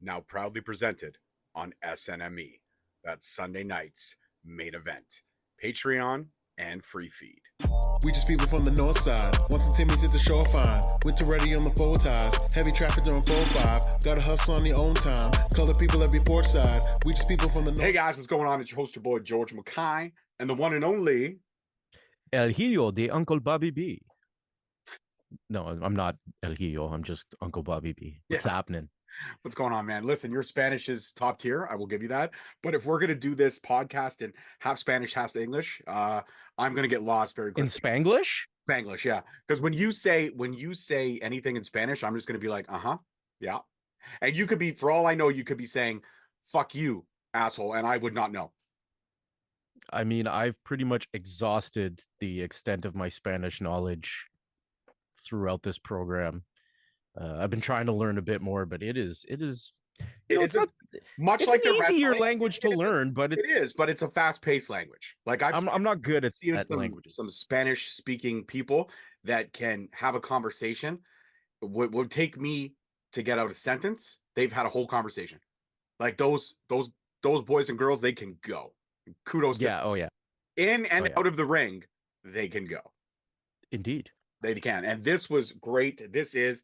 now proudly presented on SNME. That's Sunday night's main event, Patreon, and free feed. We just people from the north side. Once the Timmy's hit the shore fine. Winter ready on the four ties. Heavy traffic during 4-5. Gotta hustle on your own time. Color people every port side. We just people from the north. Hey guys, what's going on? It's your host, your boy, George Mackay, and the one and only El Hijo de Uncle Bobby B. No, I'm not El Hijo. I'm just Uncle Bobby B. What's happening? What's going on, man? Listen, your Spanish is top tier. I will give you that. But if we're going to do this podcast in half Spanish, half English, I'm going to get lost very quickly. In Spanglish? Spanglish, yeah. Because when you say anything in Spanish, I'm just going to be like, yeah. And you could be, for all I know, you could be saying, fuck you, asshole, and I would not know. I mean, I've pretty much exhausted the extent of my Spanish knowledge throughout this program. I've been trying to learn a bit more, but it's not much it's like an easier language to learn, but it is, but it's a fast-paced language. Like I'm not good at languages. Some Spanish-speaking people that can have a conversation. Would take me to get out a sentence. They've had a whole conversation. Like those boys and girls, they can go. Kudos. Yeah. To oh yeah. In and out of the ring, they can go. Indeed, they can. And this was great. This is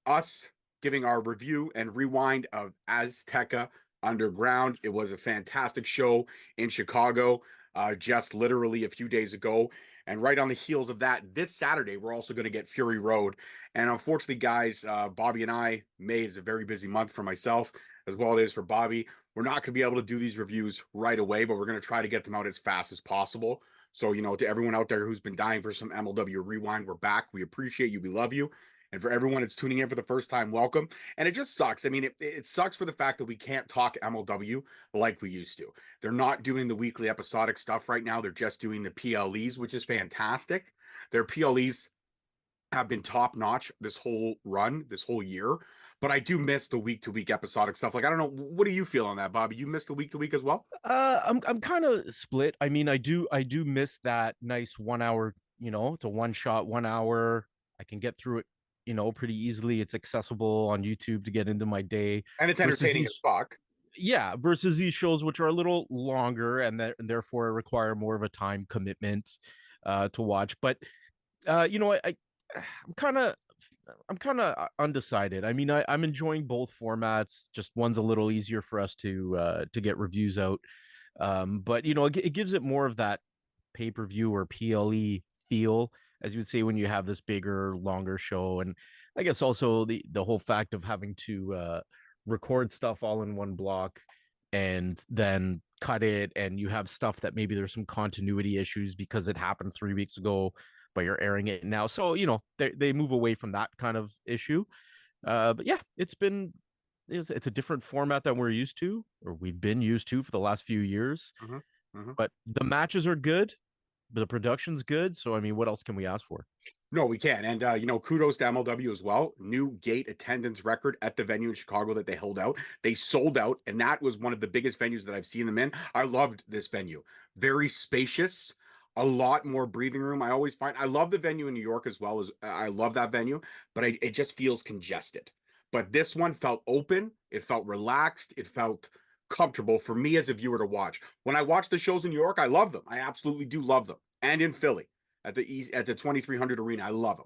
us giving our review and rewind of Azteca Underground. It was a fantastic show in Chicago just literally a few days ago. And right on the heels of that, this Saturday, we're also going to get Fury Road. And unfortunately, guys, Bobby and I, May is a very busy month for myself, as well as it is for Bobby. We're not going to be able to do these reviews right away, but we're going to try to get them out as fast as possible. So, to everyone out there who's been dying for some MLW Rewind, we're back. We appreciate you. We love you. And for everyone that's tuning in for the first time, welcome. And it just sucks. I mean, it sucks for the fact that we can't talk MLW like we used to. They're not doing the weekly episodic stuff right now. They're just doing the PLEs, which is fantastic. Their PLEs have been top notch this whole run, this whole year. But I do miss the week-to-week episodic stuff. Like, I don't know, what do you feel on that, Bobby? You miss the week-to-week as well? I'm kind of split. I mean, I do miss that nice 1 hour. It's a one shot, 1 hour. I can get through it, pretty easily. It's accessible on YouTube to get into my day, and it's entertaining as fuck. Yeah, versus these shows which are a little longer and therefore require more of a time commitment to watch. But I'm kind of undecided. I mean, I'm enjoying both formats. Just one's a little easier for us to get reviews out, but it gives it more of that pay-per-view or PLE feel, as you would say, when you have this bigger, longer show. And I guess also the whole fact of having to record stuff all in one block and then cut it, and you have stuff that maybe there's some continuity issues because it happened 3 weeks ago, but you're airing it now. So, they move away from that kind of issue. But yeah, it's a different format than we're used to, or we've been used to for the last few years. But the matches are good. The production's good. So, I mean, what else can we ask for? No, we can. And, kudos to MLW as well. New gate attendance record at the venue in Chicago that they held out. They sold out, and that was one of the biggest venues that I've seen them in. I loved this venue. Very spacious, a lot more breathing room. I love the venue in New York as well. As I love that venue, but it just feels congested. But this one felt open. It felt relaxed. It felt comfortable for me as a viewer to watch. When I watch the shows in New York, I love them. I absolutely do love them. And in Philly at the 2300 Arena, I love them.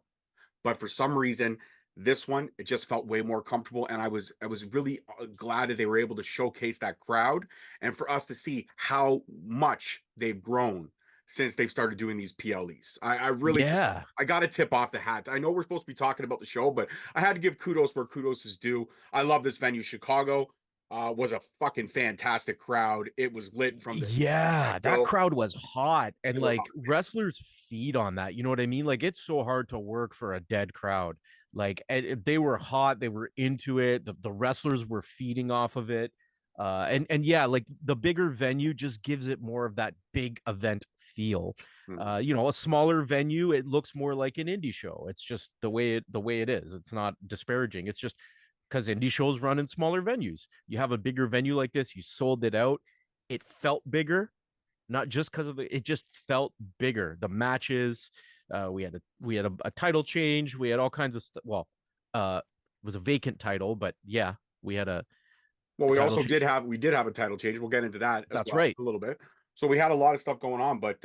But for some reason, this one, it just felt way more comfortable. And I was really glad that they were able to showcase that crowd and for us to see how much they've grown since they've started doing these PLEs. I really, I got to tip off the hat. I know we're supposed to be talking about the show, but I had to give kudos where kudos is due. I love this venue. Chicago was a fucking fantastic crowd. It was lit from the that crowd was hot, and wrestlers feed on that. You know what I mean? Like, it's so hard to work for a dead crowd. Like, they were hot, they were into it. The wrestlers were feeding off of it. And yeah, like the bigger venue just gives it more of that big event feel. A smaller venue, it looks more like an indie show. It's just the way it is. It's not disparaging. It's just because indie shows run in smaller venues. You have a bigger venue like this, you sold it out. It felt bigger, not just because of it just felt bigger. The matches, we had a title change. We had all kinds of stuff. Well, it was a vacant title, but yeah, We had a Well, we title also change. did have a title change. We'll get into that as That's well right. a little bit. So we had a lot of stuff going on, but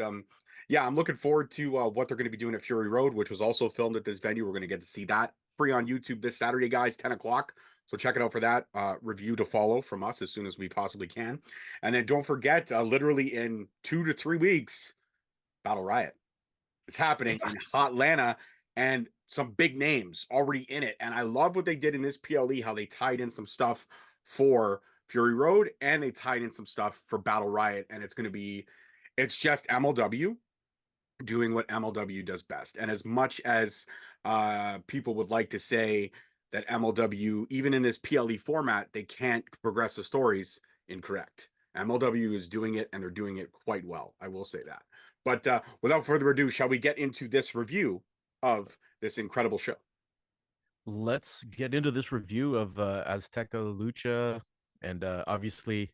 yeah, I'm looking forward to what they're going to be doing at Fury Road, which was also filmed at this venue. We're going to get to see that free on YouTube this Saturday, guys, 10 o'clock. So check it out for that review to follow from us as soon as we possibly can. And then don't forget, literally in 2 to 3 weeks, Battle Riot. It's happening in Atlanta, and some big names already in it. And I love what they did in this PLE, how they tied in some stuff for Fury Road and they tied in some stuff for Battle Riot. And it's just MLW doing what MLW does best. And as much as people would like to say that MLW, even in this PLE format, they can't progress the stories, incorrect. MLW is doing it, and they're doing it quite well. I will say that. But without further ado, shall we get into this review of this incredible show? Let's get into this review of Azteca Lucha. And obviously,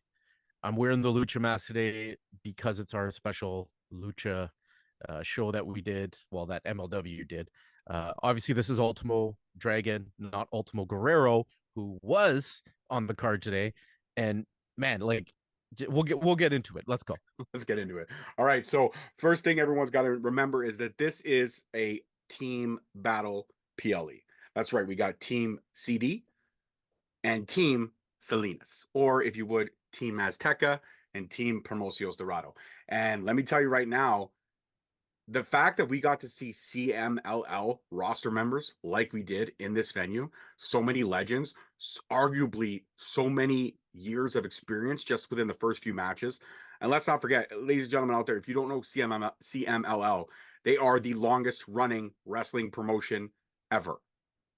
I'm wearing the Lucha mask today because it's our special Lucha show that we did. Well, that MLW did. Obviously, this is Ultimo Dragon, not Ultimo Guerrero, who was on the card today. And man, like we'll get into it. Let's go. Let's get into it. All right. So first thing everyone's got to remember is that this is a team battle PLE. That's right. We got Team CD and Team Salinas, or if you would, Team Azteca and Team Promocios Dorado. And let me tell you right now, the fact that we got to see CMLL roster members like we did in this venue, so many legends, arguably so many years of experience just within the first few matches. And let's not forget, ladies and gentlemen out there, if you don't know CMLL, they are the longest running wrestling promotion ever.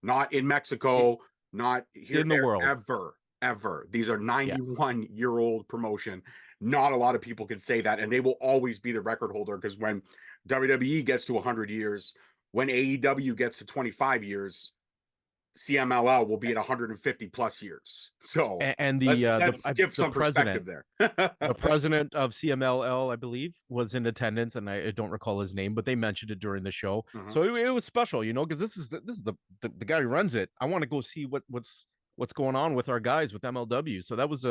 Not in Mexico, not here in the world, ever. These are 91-year-old promotion. Not a lot of people can say that, and they will always be the record holder, because when WWE gets to 100 years, when AEW gets to 25 years, CMLL will be at 150 plus years. So and let's give some perspective there. The president of CMLL, I believe, was in attendance, and I don't recall his name, but they mentioned it during the show. So it was special, because this is the guy who runs it. I want to go see what's going on with our guys with MLW. So that was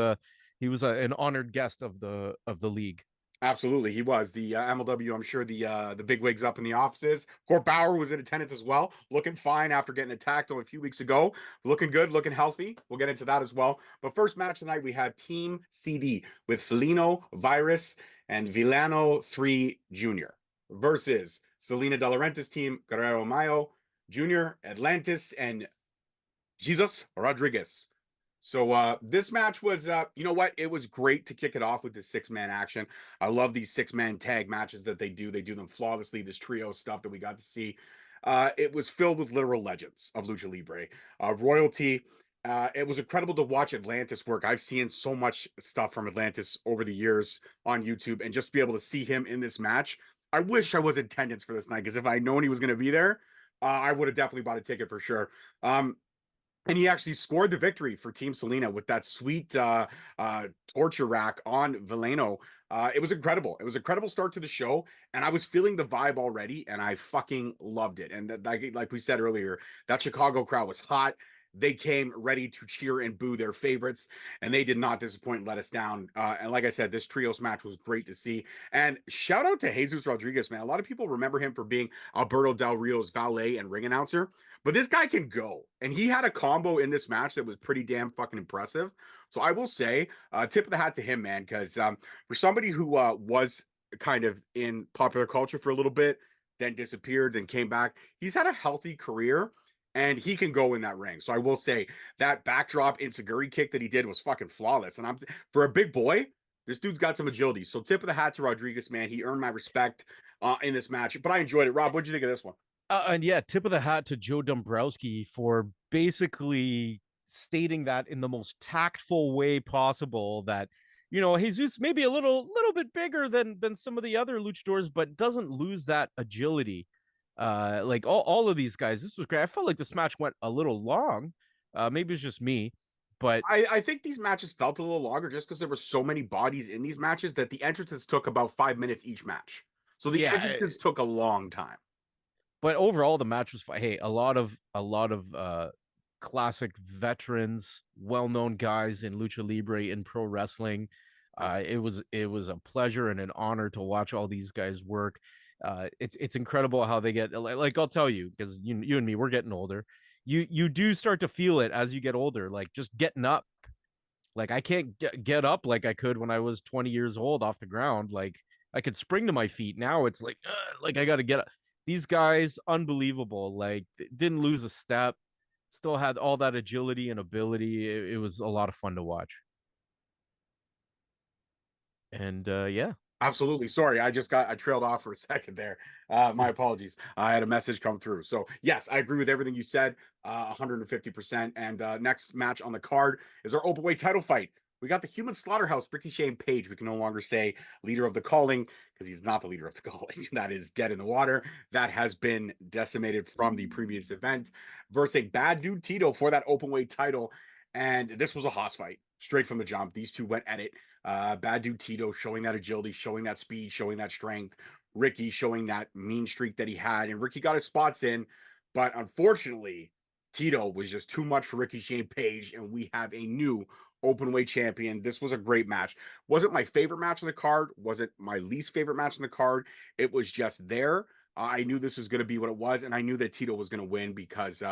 he was an honored guest of the league. Absolutely, he was the MLW. I'm sure the big wigs up in the offices. Barbaro was in attendance as well, looking fine after getting attacked only a few weeks ago. Looking good, looking healthy. We'll get into that as well. But first match tonight, we had Team CD with Felino, Virus, and Villano 3 Jr. versus Selena De Laurentiis team, Guerrero Mayo Jr., Atlantis, and Jesus Rodriguez. So this match was, you know what? It was great to kick it off with this 6-man action. I love these 6-man tag matches that they do. They do them flawlessly, this trio stuff that we got to see. It was filled with literal legends of Lucha Libre. Royalty. It was incredible to watch Atlantis work. I've seen so much stuff from Atlantis over the years on YouTube, and just to be able to see him in this match. I wish I was in attendance for this night, because if I'd known he was going to be there, I would have definitely bought a ticket for sure. And he actually scored the victory for Team Selena with that sweet torture rack on Villano. It was incredible. It was an incredible start to the show, and I was feeling the vibe already, and I fucking loved it. And like we said earlier, that Chicago crowd was hot. They came ready to cheer and boo their favorites, and they did not disappoint and let us down. And like I said, this trios match was great to see. And shout out to Jesus Rodriguez, man. A lot of people remember him for being Alberto Del Rio's valet and ring announcer, but this guy can go. And he had a combo in this match that was pretty damn fucking impressive. So I will say, tip of the hat to him, man, because for somebody who was kind of in popular culture for a little bit, then disappeared, then came back, he's had a healthy career. And he can go in that ring. So I will say that backdrop Inseguri kick that he did was fucking flawless. And for a big boy, this dude's got some agility. So tip of the hat to Rodriguez, man. He earned my respect in this match. But I enjoyed it. Rob, what'd you think of this one? And yeah, tip of the hat to Joe Dombrowski for basically stating that in the most tactful way possible, that Jesus maybe a little bit bigger than some of the other luchadors, but doesn't lose that agility. Like all of these guys, this was great. I felt like this match went a little long. Maybe it's just me, but I think these matches felt a little longer just because there were so many bodies in these matches that the entrances took about 5 minutes each match. So the entrances took a long time. But overall, the match was fine. Hey, a lot of classic veterans, well-known guys in lucha libre, in pro wrestling. It was a pleasure and an honor to watch all these guys work. It's incredible how they get, like I'll tell you, because you and me, we're getting older. You do start to feel it as you get older, like just getting up. Like I can't get up like I could when I was 20 years old off the ground. Like I could spring to my feet. Now it's like I got to get up. These guys, unbelievable. Like didn't lose a step, still had all that agility and ability. It was a lot of fun to watch. And yeah. Absolutely. Sorry, I trailed off for a second there. My apologies. I had a message come through. So yes, I agree with everything you said, 150%. And next match on the card is our openweight title fight. We got the human slaughterhouse, Ricky and Page. We can no longer say leader of the calling because he's not the leader of the calling. That is dead in the water. That has been decimated from the previous event versus a bad dude Tito for that openweight title. And this was a hoss fight straight from the jump. These two went at it. Bad dude Tito showing that agility, showing that speed, showing that strength. Rickey showing that mean streak that he had. And Rickey got his spots in. But unfortunately, Tito was just too much for Ricky Shane Page. And we have a new openweight champion. This was a great match. Wasn't my favorite match on the card. Wasn't my least favorite match on the card. It was just there. I knew this was going to be what it was. And I knew that Tito was going to win because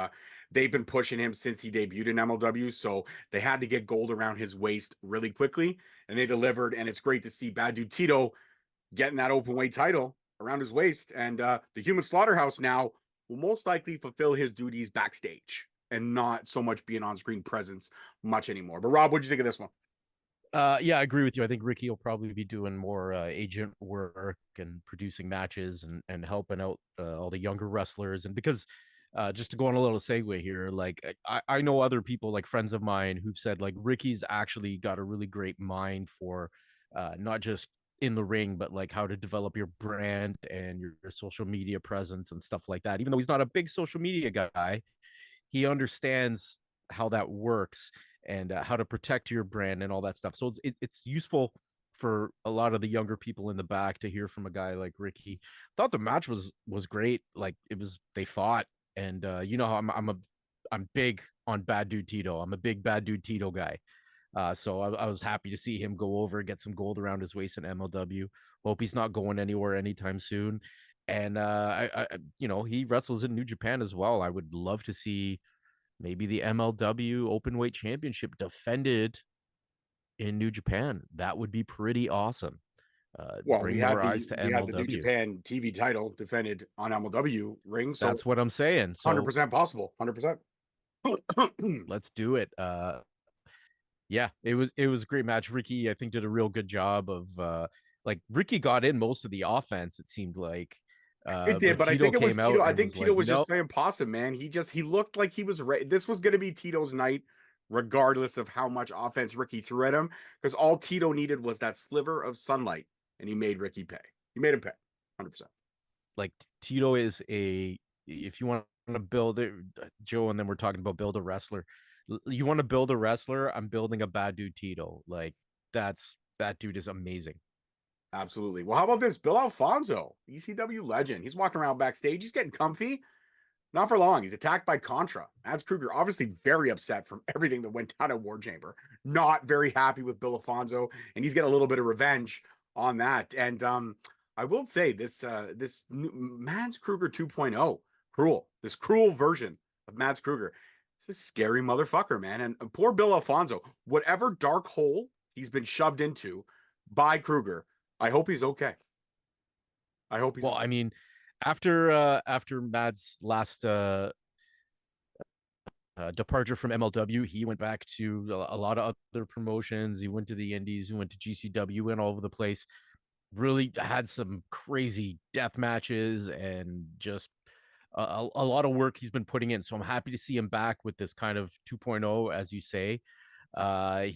they've been pushing him since he debuted in MLW. So they had to get gold around his waist really quickly. And they delivered. And it's great to see bad dude Tito getting that open weight title around his waist. And the human slaughterhouse now will most likely fulfill his duties backstage and not so much be an on-screen presence much anymore. But Rob, what'd you think of this one? Yeah, I agree with you. I think Ricky will probably be doing more agent work and producing matches and helping out all the younger wrestlers. And because just to go on a little segue here, like I know other people, like friends of mine, who've said like Ricky's actually got a really great mind for not just in the ring, but like how to develop your brand and your social media presence and stuff like that. Even though he's not a big social media guy, he understands how that works and how to protect your brand and all that stuff. So it's useful for a lot of the younger people in the back to hear from a guy like Ricky. Thought the match was great. Like they fought, and you know how I'm big on bad dude Tito. I'm a big bad dude Tito guy. So I was happy to see him go over, get some gold around his waist in MLW. Hope he's not going anywhere anytime soon. And I you know, he wrestles in New Japan as well. I would love to see maybe the MLW Openweight Championship defended in New Japan. That would be pretty awesome. Well, Bring more eyes to we had the New MLW. Japan TV title defended on MLW ring. So That's what I'm saying. So 100% possible. 100%. let's do it. Yeah, it was a great match. Ricky, I think, did a real good job of like Ricky got in most of the offense, it seemed like. It did, but I Tito think it was came out Tito. I and think was Tito like, was just no, playing possum, man. He looked like he was ready. This was going to be Tito's night, regardless of how much offense Ricky threw at him, because all Tito needed was that sliver of sunlight, and he made Ricky pay. He made him pay, 100%. like Tito is if you want to build it, Joe, and then we're talking about build a wrestler. You want to build a wrestler? I'm building a bad dude Tito. Like that dude is amazing. Absolutely. Well, how about this? Bill Alfonso, ECW legend. He's walking around backstage. He's getting comfy. Not for long. He's attacked by Contra. Mads Kruger, obviously very upset from everything that went down at War Chamber. Not very happy with Bill Alfonso, and he's getting a little bit of revenge on that. And I will say this Mads Kruger 2.0, cruel. This cruel version of Mads Kruger. This is a scary motherfucker, man. And poor Bill Alfonso, whatever dark hole he's been shoved into by Kruger, I hope he's okay. I hope he's Well, okay. I mean, after Mad's last departure from MLW, he went back to a lot of other promotions. He went to the Indies, he went to GCW, went all over the place. Really had some crazy death matches and just a lot of work he's been putting in. So I'm happy to see him back with this kind of 2.0, as you say. I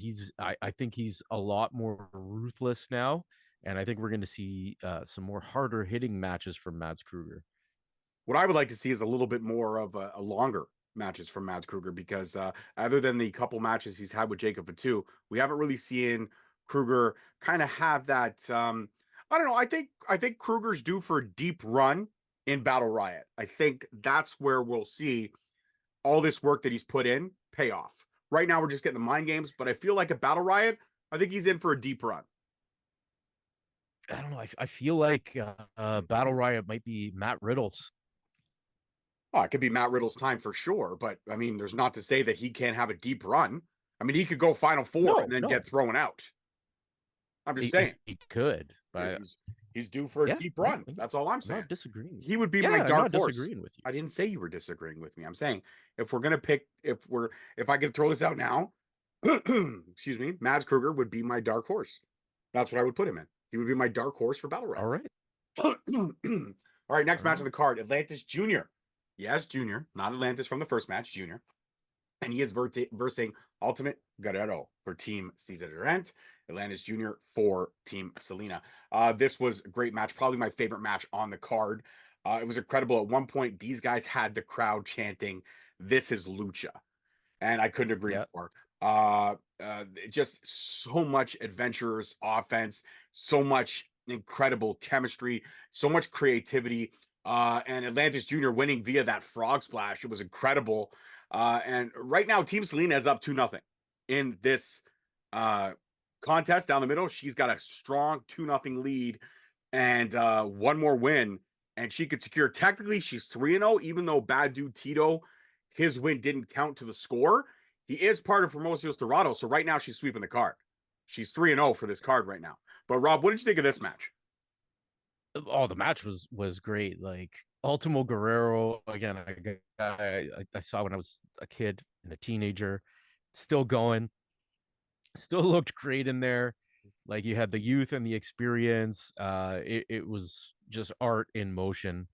think he's a lot more ruthless now, and I think we're going to see some more harder hitting matches from Mads Kruger. What I would like to see is a little bit more of a longer matches from Mads Kruger because other than the couple matches he's had with Jacob Fatu, we haven't really seen Kruger kind of have that. I don't know. I think Kruger's due for a deep run in Battle Riot. I think that's where we'll see all this work that he's put in pay off. Right now, we're just getting the mind games, but I feel like a Battle Riot, I think he's in for a deep run. I don't know. I feel like Battle Riot might be Matt Riddle's. Oh, it could be Matt Riddle's time for sure, but I mean, there's not to say that he can't have a deep run. I mean, he could go Final Four and then get thrown out. I'm just saying. He could, but he's due for a deep run. That's all I'm saying. I'm not disagreeing. He would be my dark horse. Disagreeing with you. I didn't say you were disagreeing with me. I'm saying if we're gonna pick, if I could throw this out now, excuse me, Mads Kruger would be my dark horse. That's what I would put him in. He would be my dark horse for Battle Riot. All right. All right, next match on the card, Atlantis Jr. Yes, Junior, not Atlantis from the first match, Junior. And he is versing Ultimate Guerrero for Team Cesar Durant, Atlantis Jr. for Team Selena. This was a great match, probably my favorite match on the card. It was incredible. At one point, these guys had the crowd chanting, "This is Lucha." And I couldn't agree more. Just so much adventurous offense, so much incredible chemistry, so much creativity. And Atlantis Jr. winning via that frog splash. It was incredible. And right now, Team Selena is up 2-0 in this contest down the middle. She's got a strong 2-0 lead and one more win. And she could secure, technically, she's 3-0, even though bad dude Tito, his win didn't count to the score. He is part of Promociones Dorado. So right now, she's sweeping the card. She's 3-0 for this card right now. But Rob, what did you think of this match? Oh, the match was great. Like Ultimo Guerrero, again, I saw when I was a kid and a teenager, still going, still looked great in there. Like you had the youth and the experience. It was just art in motion.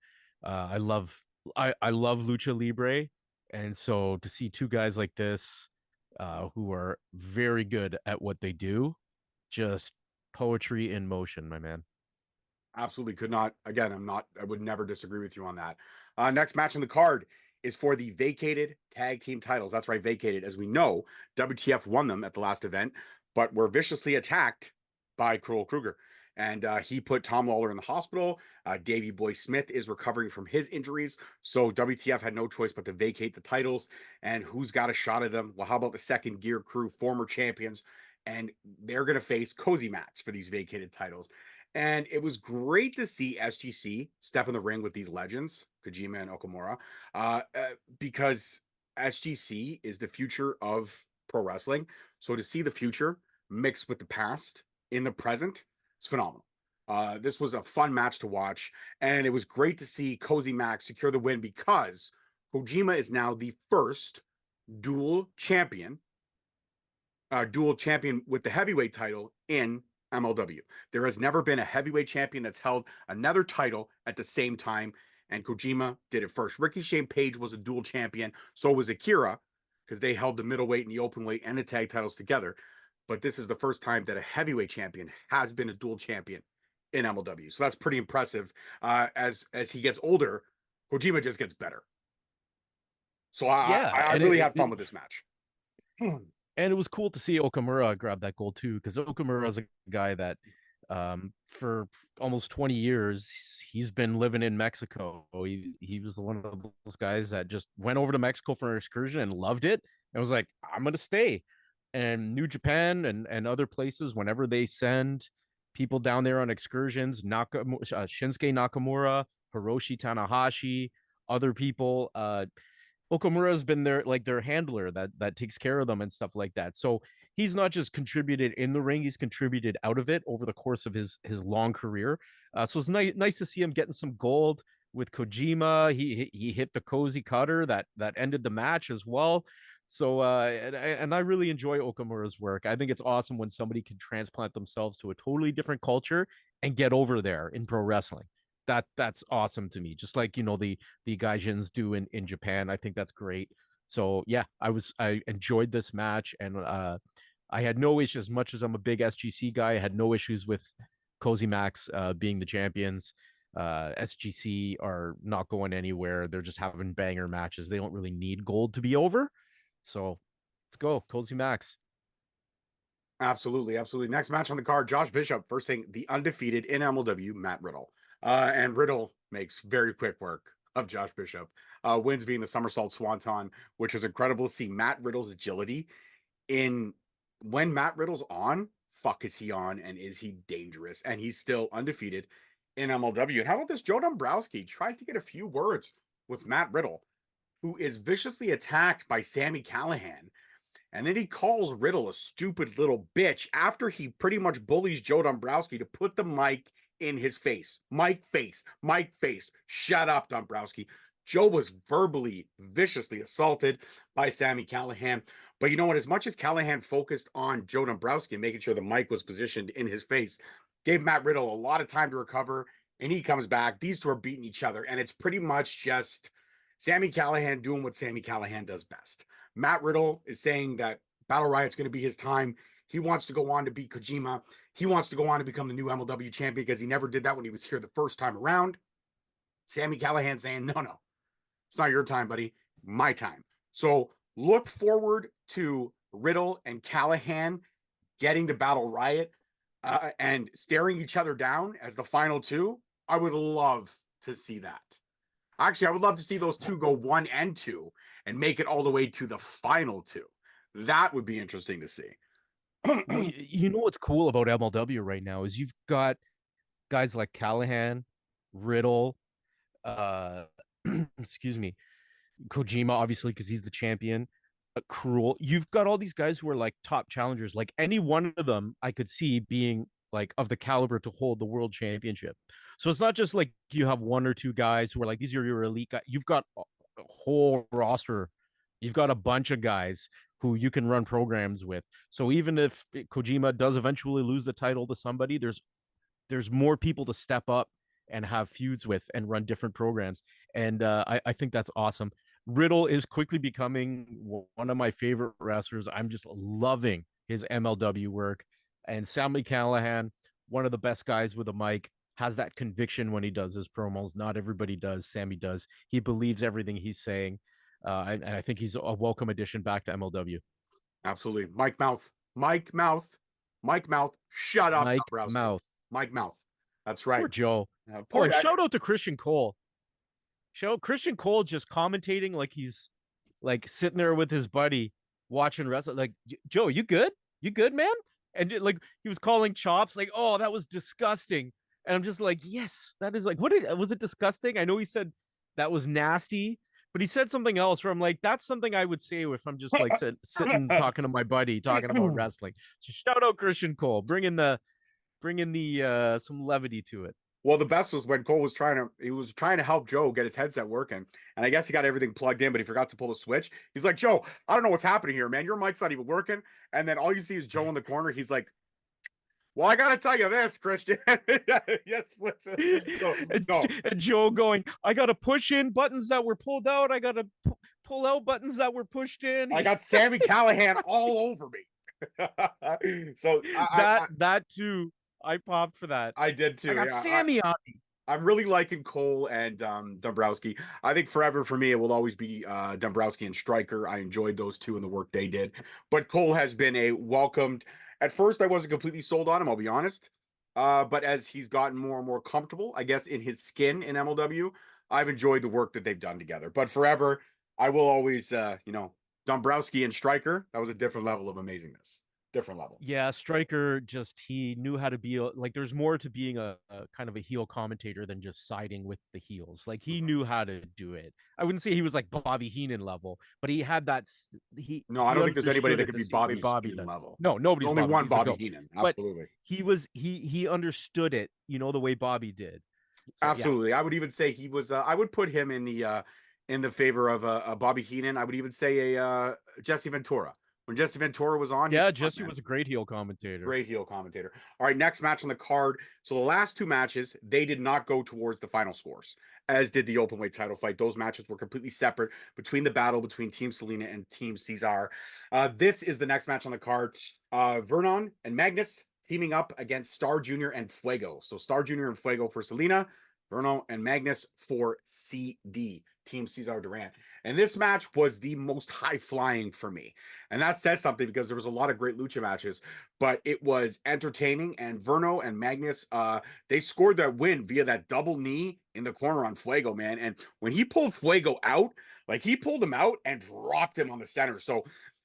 I love Lucha Libre, and so to see two guys like this, who are very good at what they do, just poetry in motion, my man. Absolutely could not. Again, I would never disagree with you on that. Next match on the card is for the vacated tag team titles. That's right, vacated. As we know, WTF won them at the last event, but were viciously attacked by Cruel Kruger. And he put Tom Lawler in the hospital. Davey Boy Smith is recovering from his injuries. So WTF had no choice but to vacate the titles. And who's got a shot at them? Well, how about the Second Gear Crew, former champions? And they're going to face cozy mats for these vacated titles. And it was great to see SGC step in the ring with these legends, Kojima and Okumura, because SGC is the future of pro wrestling. So to see the future mixed with the past in the present is phenomenal. This was a fun match to watch, and it was great to see Cozy Max secure the win because Kojima is now the first dual champion with the heavyweight title in MLW. There has never been a heavyweight champion that's held another title at the same time, and Kojima did it first. Ricky Shane Page was a dual champion, so was Akira, because they held the middleweight and the openweight and the tag titles together. But this is the first time that a heavyweight champion has been a dual champion in MLW. So that's pretty impressive. As he gets older, Kojima just gets better. So I really had fun with this match. And it was cool to see Okumura grab that goal too, because Okumura is a guy that for almost 20 years, he's been living in Mexico. He was one of those guys that just went over to Mexico for an excursion and loved it and was like, I'm going to stay. And New Japan and other places, whenever they send people down there on excursions, Shinsuke Nakamura, Hiroshi Tanahashi, other people, Okumura's been their handler that takes care of them and stuff like that. So he's not just contributed in the ring, he's contributed out of it over the course of his long career. So it's nice to see him getting some gold with Kojima. He hit the cozy cutter that ended the match as well. So and I really enjoy Okumura's work. I think it's awesome when somebody can transplant themselves to a totally different culture and get over there in pro wrestling. That's awesome to me. Just like, the Gaijins do in Japan. I think that's great. So yeah, I enjoyed this match, and I had no issues. As much as I'm a big SGC guy, I had no issues with Cozy Max being the champions. SGC are not going anywhere. They're just having banger matches. They don't really need gold to be over. So let's go, Cozy Max. Absolutely. Next match on the card, Josh Bishop versing the undefeated in MLW, Matt Riddle. And Riddle makes very quick work of Josh Bishop. wins being the somersault swanton, which was incredible to see. Matt Riddle's agility in when Matt Riddle's on, fuck is he on, and is he dangerous? And he's still undefeated in MLW. And how about this? Joe Dombrowski tries to get a few words with Matt Riddle, who is viciously attacked by Sami Callihan. And then he calls Riddle a stupid little bitch after he pretty much bullies Joe Dombrowski to put the mic in his face. Mic face. Shut up, Dombrowski. Joe was verbally, viciously assaulted by Sami Callihan. But you know what? As much as Callihan focused on Joe Dombrowski and making sure the mic was positioned in his face, gave Matt Riddle a lot of time to recover, and he comes back. These two are beating each other, and it's pretty much just Sami Callihan doing what Sami Callihan does best. Matt Riddle is saying that Battle Riot's going to be his time. He wants to go on to beat Kojima. He wants to go on to become the new MLW champion because he never did that when he was here the first time around. Sami Callihan saying, no, it's not your time, buddy. My time. So look forward to Riddle and Callihan getting to Battle Riot and staring each other down as the final two. I would love to see that. Actually, I would love to see those two go 1 and 2 and make it all the way to the final two. That would be interesting to see. You know what's cool about MLW right now is you've got guys like Callihan, Riddle, excuse me, Kojima, obviously, because he's the champion. Cruel. You've got all these guys who are like top challengers. Like any one of them, I could see being like of the caliber to hold the world championship. So it's not just like you have 1 or 2 guys who are like, these are your elite guys. You've got a whole roster. You've got a bunch of guys who you can run programs with. So even if Kojima does eventually lose the title to somebody, there's more people to step up and have feuds with and run different programs. And I think that's awesome. Riddle is quickly becoming one of my favorite wrestlers. I'm just loving his MLW work. And Sami Callihan, one of the best guys with a mic, has that conviction when he does his promos. Not everybody does. Sami does. He believes everything he's saying. And I think he's a welcome addition back to MLW. Absolutely. Mike Mouth. Shut up, Mike Dombrowski. Mouth. Mike Mouth. That's right. Poor Joe. Poor and shout out to Christian Cole. Christian Cole just commentating like he's like sitting there with his buddy watching wrestling. Like, Joe, you good? You good, man? And like he was calling chops, like, oh, that was disgusting. And I'm just like, yes, that is like, was it disgusting? I know he said that was nasty, but he said something else where I'm like, that's something I would say if I'm just like sitting talking to my buddy, talking about wrestling. So shout out Christian Cole, bring in the some levity to it. Well, the best was when Cole was trying to help Joe get his headset working. And I guess he got everything plugged in, but he forgot to pull the switch. He's like, Joe, I don't know what's happening here, man. Your mic's not even working. And then all you see is Joe in the corner. He's like, well, I got to tell you this, Christian. Yes, listen. And Joe going, I got to push in buttons that were pulled out. I got to pull out buttons that were pushed in. I got Sami Callihan all over me. So that too. I popped for that. I did too. I got Sami on me. I'm really liking Cole and Dombrowski. I think forever for me, it will always be Dombrowski and Stryker. I enjoyed those two and the work they did. But Cole has been a welcomed. At first, I wasn't completely sold on him, I'll be honest. But as he's gotten more and more comfortable, I guess, in his skin in MLW, I've enjoyed the work that they've done together. But forever, I will always, Dombrowski and Stryker, that was a different level of amazingness. Different level. Yeah, Stryker he knew how to be like there's more to being a kind of a heel commentator than just siding with the heels. Like he knew how to do it. I wouldn't say he was like Bobby Heenan level, but he had that I don't think there's anybody that could be Bobby Heenan level. No, nobody's only one Bobby Heenan. Absolutely. But he understood it, the way Bobby did. So, absolutely. Yeah. I would even say he was I would put him in the favor of a Bobby Heenan. I would even say a Jesse Ventura. When Jesse Ventura was on. Yeah, Jesse was a great heel commentator. Great heel commentator. All right, next match on the card. So the last 2 matches, they did not go towards the final scores, as did the Openweight title fight. Those matches were completely separate between the battle between Team Selena and Team Cesar. This is the next match on the card. Vernon and Magnus teaming up against Star Jr. and Fuego. So Star Jr. and Fuego for Selena, Vernon and Magnus for CD, Team Cesar Durant. And this match was the most high flying for me. And that says something because there was a lot of great lucha matches, but it was entertaining. And Verno and Magnus, they scored that win via that double knee in the corner on Fuego, man. And when he pulled Fuego out, like he pulled him out and dropped him on the center. So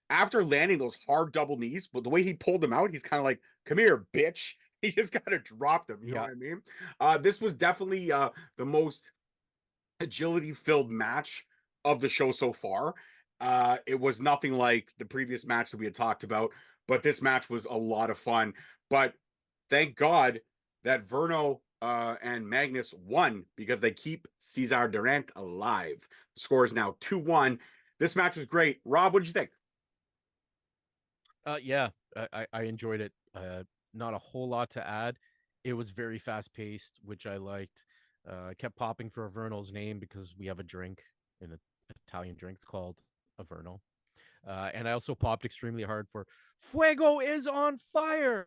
after landing those hard double knees, but the way he pulled him out, he's kind of like, come here, bitch. He just kind of dropped him. You know what I mean? This was definitely the most agility filled match of the show so far. It was nothing like the previous match that we had talked about, but this match was a lot of fun. But thank God that Verno and Magnus won because they keep Cesar Durant alive. The score is now 2-1. This match was great. Rob, what did you think? Yeah, I enjoyed it. Not a whole lot to add. It was very fast paced, which I liked. I kept popping for Averno's name because we have a drink, an Italian drink. It's called Averno. And I also popped extremely hard for Fuego is on fire.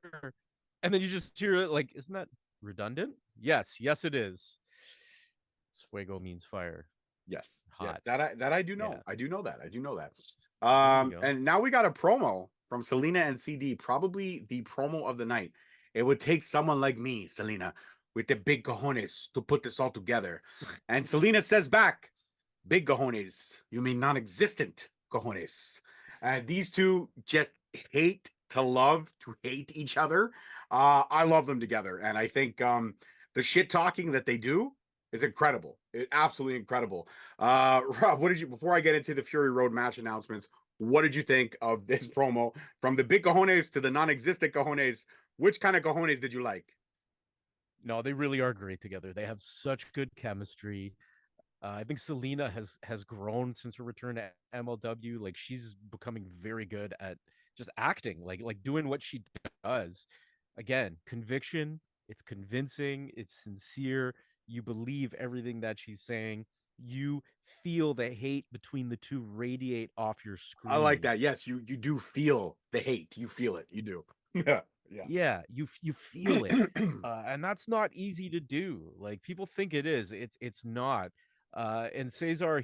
And then you just hear it like, isn't that redundant? Yes, it is. Fuego means fire. Yes, Hot. yes, that I do know. Yeah. I do know that. I do know that. There you go. And now we got a promo from Selena and CD, probably the promo of the night. It would take someone like me, Selena, with the big cojones to put this all together. And Selena says back, big cojones, you mean non-existent cojones. And these two just hate to love to hate each other. I love them together. And I think the shit talking that they do is incredible. Absolutely incredible. Rob, what did you, before I get into the Fury Road match announcements, what did you think of this promo from the big cojones to the non-existent cojones? Which kind of cojones did you like? No, they really are great together. They have such good chemistry. I think Selena has grown since her return to MLW. Like she's becoming very good at just acting, like doing what she does. Again, conviction. It's convincing. It's sincere. You believe everything that she's saying. You feel the hate between the two radiate off your screen. I like that. Yes, you do feel the hate. You feel it. You do. Yeah. Yeah, you feel it. And that's not easy to do. Like people think it is. It's not. And Cesar,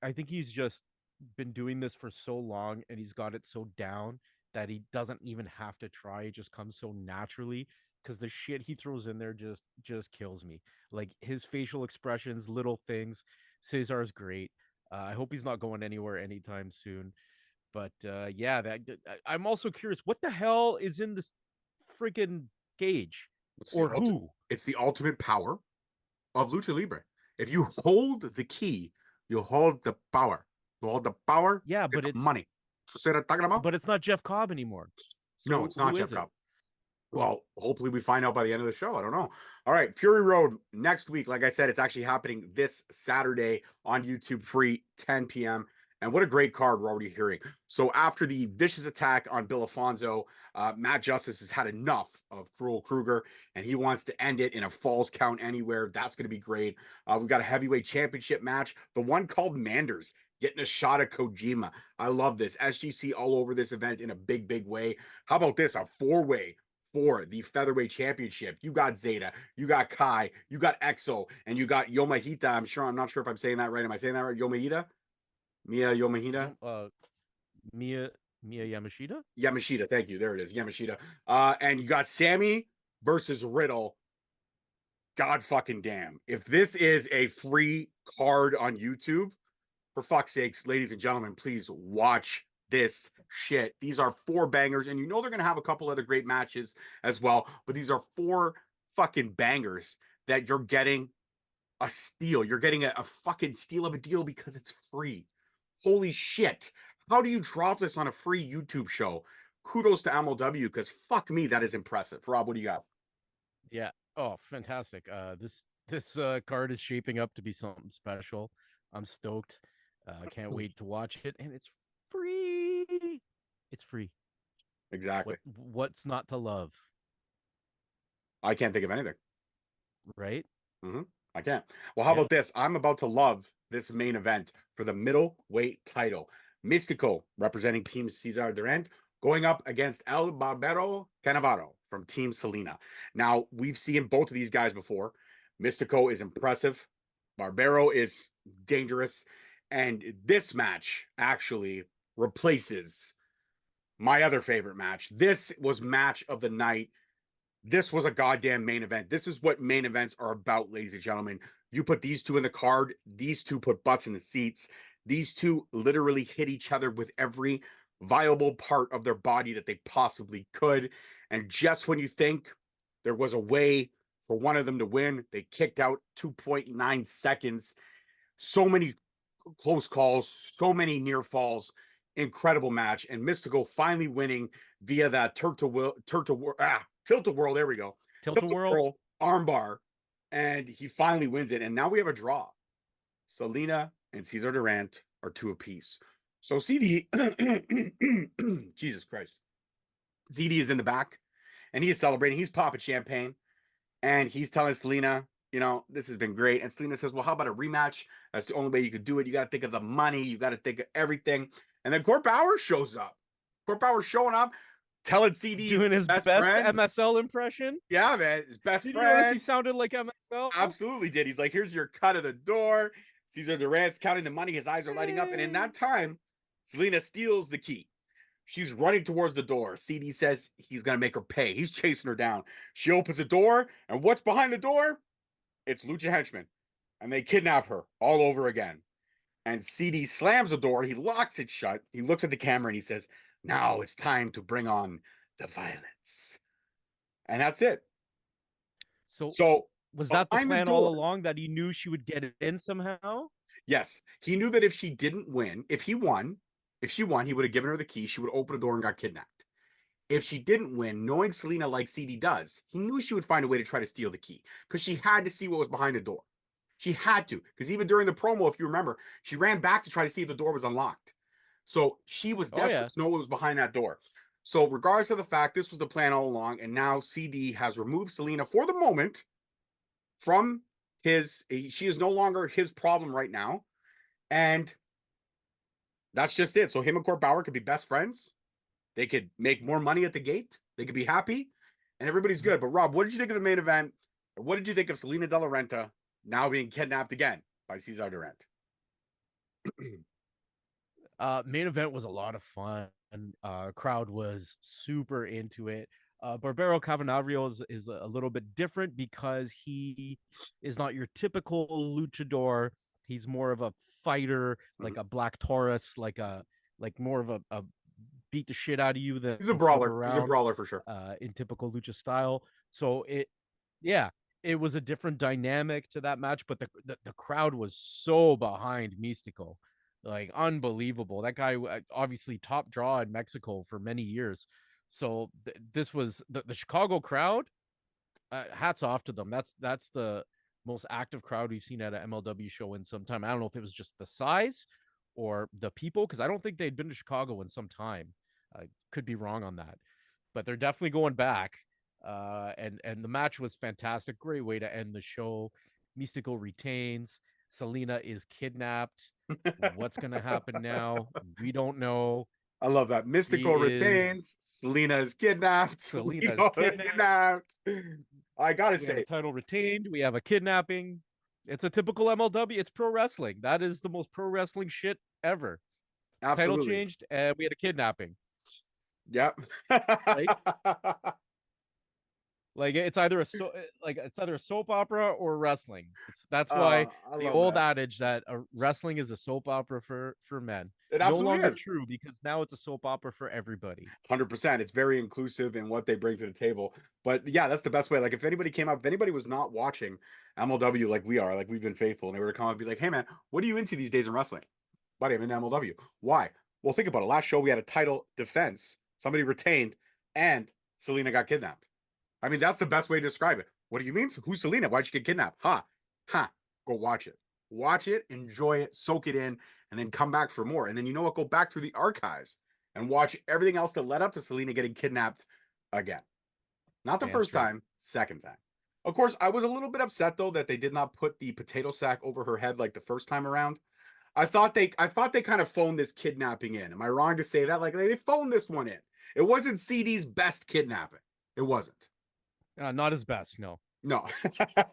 I think he's just been doing this for so long and he's got it so down that he doesn't even have to try. It just comes so naturally because the shit he throws in there just kills me. Like his facial expressions, little things. Cesar's great. I hope he's not going anywhere anytime soon. But yeah, I'm also curious. What the hell is in this freaking cage? Or who? It's the ultimate power of Lucha Libre. If you hold the key, you hold the power. You hold the power. Yeah, but it's money. But it's not Jeff Cobb anymore. So no, it's not Jeff it? Cobb. Well, hopefully we find out by the end of the show. I don't know. All right, Fury Road next week. Like I said, it's actually happening this Saturday on YouTube, free 10 p.m. And what a great card we're already hearing. So after the vicious attack on Bill Afonso, Matt Justice has had enough of Cruel Kruger, and he wants to end it in a falls count anywhere. That's going to be great. We've got a heavyweight championship match, the one called Manders, getting a shot at Kojima. I love this. SGC all over this event in a big, big way. How about this? A four-way for the featherweight championship. You got Zeta, you got Kai, you got Exo, and you got Yomahita. I'm not sure if I'm saying that right. Am I saying that right? Yomahita? Mia Yomahita? Mia Yamashita? Yamashita, thank you. There it is. Yamashita. And you got Sammy versus Riddle. God fucking damn. If this is a free card on YouTube, for fuck's sakes, ladies and gentlemen, please watch this shit. These are 4 bangers, and you know they're going to have a couple other great matches as well, but these are 4 fucking bangers that you're getting a steal. You're getting a fucking steal of a deal because it's free. Holy shit. How do you drop this on a free YouTube show? Kudos to MLW because fuck me, that is impressive. Rob, what do you got? Yeah. Oh, fantastic. This card is shaping up to be something special. I'm stoked. I can't wait to watch it, and it's free. It's free. Exactly. What's not to love? I can't think of anything. Right? Mm-hmm. I can't. Well, how about this? I'm about to love this main event for the middleweight title. Mistico, representing Team Cesar Durant, going up against El Barbaro Cannavaro from Team Selena. Now, we've seen both of these guys before. Mystico is impressive. Barbaro is dangerous. And this match actually replaces my other favorite match. This was match of the night. This was a goddamn main event. This is what main events are about, ladies and gentlemen. You put these two in the card. These two put butts in the seats. These two literally hit each other with every viable part of their body that they possibly could. And just when you think there was a way for one of them to win, they kicked out 2.9 seconds. So many close calls, so many near falls. Incredible match. And Mistico finally winning via that tilt-a-whirl. There we go. Tilt-a-whirl armbar. And he finally wins it. And now we have a draw. Selena and Cesar Durant are 2 apiece. So CD, Jesus Christ. ZD is in the back and he is celebrating. He's popping champagne and he's telling Selena, you know, this has been great. And Selena says, well, how about a rematch? That's the only way you could do it. You got to think of the money. You got to think of everything. And then Court Bauer shows up. Court Bauer showing up, telling CD doing his best friend. MSL impression. Yeah, man, his best Did friend. you notice he sounded like MSL? Absolutely did. He's like, here's your cut of the door. Cesar Durant's counting the money. His eyes are lighting up. And in that time, Selena steals the key. She's running towards the door. CD says he's going to make her pay. He's chasing her down. She opens the door. And what's behind the door? It's Lucha henchmen. And they kidnap her all over again. And CD slams the door. He locks it shut. He looks at the camera and he says, now it's time to bring on the violence. And that's it. So was that the plan all along, that he knew she would get it in somehow? Yes. He knew that if she didn't win, if she won, he would have given her the key. She would open the door and got kidnapped. If she didn't win, knowing Selena like CD does, he knew she would find a way to try to steal the key because she had to see what was behind the door. She had to, because even during the promo, if you remember, she ran back to try to see if the door was unlocked. So she was desperate to know what was behind that door. So regardless of the fact, this was the plan all along, and now CD has removed Selena for the moment from she is no longer his problem right now. And that's just it. So him and Court Bauer could be best friends. They could make more money at the gate. They could be happy, and everybody's good. But Rob, what did you think of the main event? Or what did you think of Selena De La Renta now being kidnapped again by Cesar Durant? Main event was a lot of fun. Crowd was super into it. Barbaro Cavernario is a little bit different because he is not your typical luchador. He's more of a fighter, like a Black Taurus, like more of a beat the shit out of you than he's a brawler. He's a brawler for sure. In typical lucha style. So it was a different dynamic to that match, but the crowd was so behind Mistico. Like unbelievable. That guy obviously top draw in Mexico for many years. So this was the Chicago crowd. Hats off to them. That's the most active crowd we've seen at an MLW show in some time. I don't know if it was just the size or the people, because I don't think they'd been to Chicago in some time. I could be wrong on that, but they're definitely going back. And the match was fantastic. Great way to end the show. Mistico retains. Selena is kidnapped. What's going to happen now? We don't know. I love that. Mistico retains. Selena is kidnapped. Selena is kidnapped. I gotta say, title retained. We have a kidnapping. It's a typical MLW. It's pro wrestling. That is the most pro wrestling shit ever. Absolutely. Title changed, and we had a kidnapping. Yep. Right? Like it's either a soap opera or wrestling. That's why the old adage that wrestling is a soap opera for men. It no longer is true, because now it's a soap opera for everybody. 100%. It's very inclusive in what they bring to the table. But yeah, that's the best way. Like if anybody was not watching MLW like we are, like we've been faithful, and they were to come up and be like, hey man, what are you into these days in wrestling? Buddy, I'm in MLW. Why? Well, think about it. Last show we had a title defense, somebody retained, and Selena got kidnapped. I mean, that's the best way to describe it. What do you mean? Who's Selena? Why'd she get kidnapped? Go watch it. Watch it, enjoy it, soak it in, and then come back for more. And then you know what? Go back through the archives and watch everything else that led up to Selena getting kidnapped again. Not the first time, second time. Of course, I was a little bit upset though that they did not put the potato sack over her head like the first time around. I thought they kind of phoned this kidnapping in. Am I wrong to say that? Like they phoned this one in. It wasn't CD's best kidnapping. It wasn't. Not his best, no. No,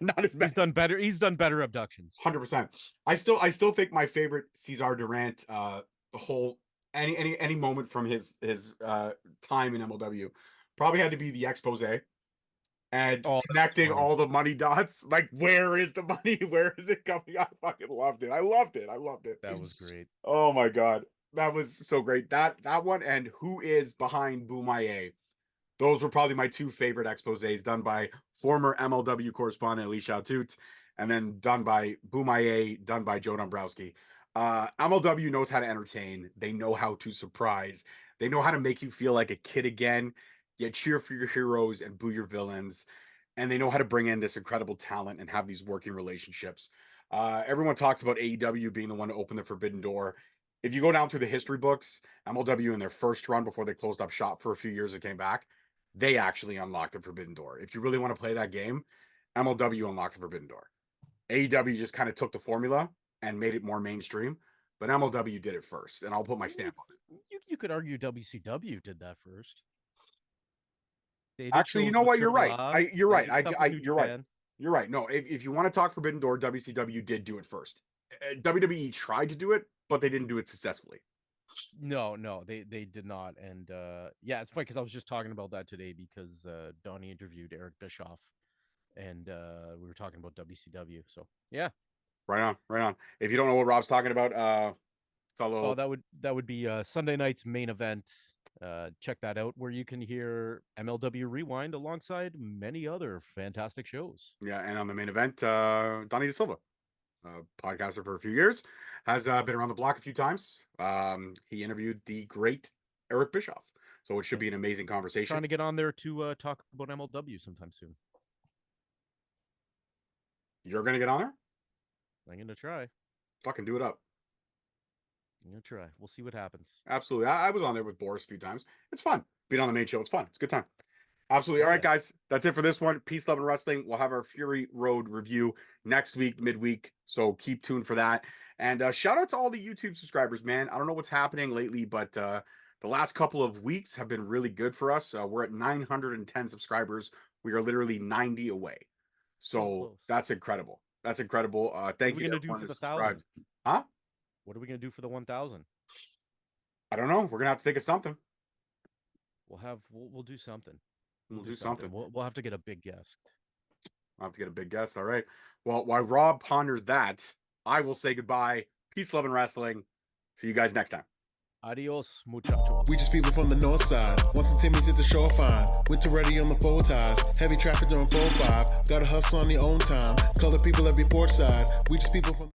not as bad. He's done better. He's done better abductions. 100%. I still think my favorite Cesar Durant, the whole any moment from his time in MLW probably had to be the expose and connecting all the money dots. Like, where is the money? Where is it coming? I fucking loved it. I loved it. That was great. Oh my god, that was so great. That one and who is behind Boomaye. Those were probably my two favorite exposés done by former MLW correspondent Alicia Atout, and then done by Boomaye, done by Joe Dombrowski. MLW knows how to entertain. They know how to surprise. They know how to make you feel like a kid again, yet cheer for your heroes and boo your villains. And they know how to bring in this incredible talent and have these working relationships. Everyone talks about AEW being the one to open the forbidden door. If you go down through the history books, MLW in their first run before they closed up shop for a few years and came back, they actually unlocked the forbidden door. If you really want to play that game, MLW unlocked the forbidden door. AEW just kind of took the formula and made it more mainstream, but MLW did it first, and I'll put my stamp on it. You could argue WCW did that first. Actually, you know what? You're right. You're right. You're right. Japan. You're right. No, if you want to talk Forbidden Door, WCW did do it first. WWE tried to do it, but they didn't do it successfully. No, they did not. And yeah, it's funny because I was just talking about that today because Donnie interviewed Eric Bischoff, and we were talking about WCW. So yeah, right on. If you don't know what Rob's talking about, fellow, that would be Sunday night's main event. Check that out where you can hear MLW Rewind alongside many other fantastic shows. Yeah, and on the main event, Donnie De Silva, podcaster for a few years, has been around the block a few times. He interviewed the great Eric Bischoff, so it should be an amazing conversation. Trying to get on there to talk about MLW sometime soon. You're gonna get on there? I'm gonna try. Fucking do it up. I'm gonna try. We'll see what happens. Absolutely. I was on there with Boris a few times. It's fun. Being on the main show, it's fun. It's a good time. Absolutely. All right, guys. That's it for this one. Peace, love, and wrestling. We'll have our Fury Road review next week, midweek. So keep tuned for that. And shout out to all the YouTube subscribers, man. I don't know what's happening lately, but the last couple of weeks have been really good for us. We're at 910 subscribers. We are literally 90 away. So that's incredible. That's incredible. Thank you. What are we gonna do for the 1,000? Huh? What are we gonna do for the 1,000? I don't know. We're gonna have to think of something. We'll do something. We'll do something. We'll have to get a big guest. I'll have to get a big guest. All right. Well, while Rob ponders that, I will say goodbye. Peace, love, and wrestling. See you guys next time. Adios, muchachos. We just people from the north side. Once the Timmy's at the shore fine. Winter ready on the four ties. Heavy traffic during 4-5. Gotta hustle on your own time. Color people every port side. We just people from